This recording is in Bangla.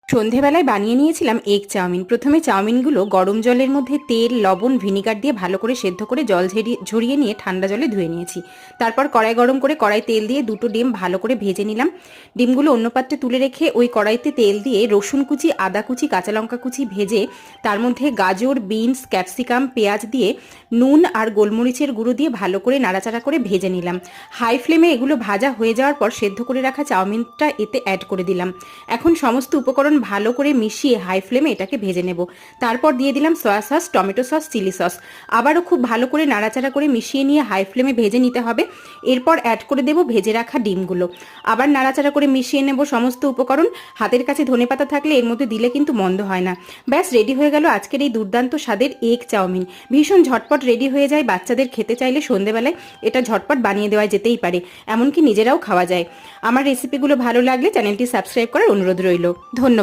সন্ধেবেলায় বানিয়ে নিয়েছিলাম এগ চাউমিন। প্রথমে চাউমিনগুলো গরম জলের মধ্যে তেল, লবণ, ভিনিগার দিয়ে ভালো করে সেদ্ধ করে জল ঝরিয়ে নিয়ে ঠান্ডা জলে ধুয়ে নিয়েছি। তারপর কড়াই গরম করে কড়াই তেল দিয়ে দুটো ডিম ভালো করে ভেজে নিলাম। ডিমগুলো অন্য পাত্রে তুলে রেখে ওই কড়াইতে তেল দিয়ে রসুন কুচি, আদা কুচি, কাঁচা লঙ্কা কুচি ভেজে তার মধ্যে গাজর, বিনস, ক্যাপসিকাম, পেঁয়াজ দিয়ে নুন আর গোলমরিচের গুঁড়ো দিয়ে ভালো করে নাড়াচাড়া করে ভেজে নিলাম। হাই ফ্লেমে এগুলো ভাজা হয়ে যাওয়ার পর সেদ্ধ করে রাখা চাউমিনটা এতে অ্যাড করে দিলাম। এখন সমস্ত উপকরণ ভালো করে মিশিয়ে হাই ফ্লেমে এটাকে ভেজে নেব। তারপর দিয়ে দিলাম soya sauce, tomato sauce, chilli sauce. আবারও খুব ভালো করে নাড়াচাড়া করে মিশিয়ে নিয়ে হাই ফ্লেমে ভেজে নিতে হবে। এরপর অ্যাড করে দেব ভেজে রাখা ডিমগুলো। আবার নাড়াচাড়া করে মিশিয়ে নেব সমস্ত উপকরণ। হাতের কাছে ধনেপাতা থাকলে এর মধ্যে দিলে কিন্তু মন্দ হয় না। ব্যাস রেডি হয়ে গেল আজকের এই দুর্দান্ত স্বাদের এগ চাউমিন। ভীষণ ঝটপট রেডি হয়ে যায়। বাচ্চাদের খেতে চাইলে সন্ধেবেলায় এটা ঝটপট বানিয়ে দেওয়া যেতেই পারে, এমনকি নিজেরাও খাওয়া যায়। আমার রেসিপিগুলো ভালো লাগলে চ্যানেলটি সাবস্ক্রাইব করার অনুরোধ রইল। ধন্যবাদ।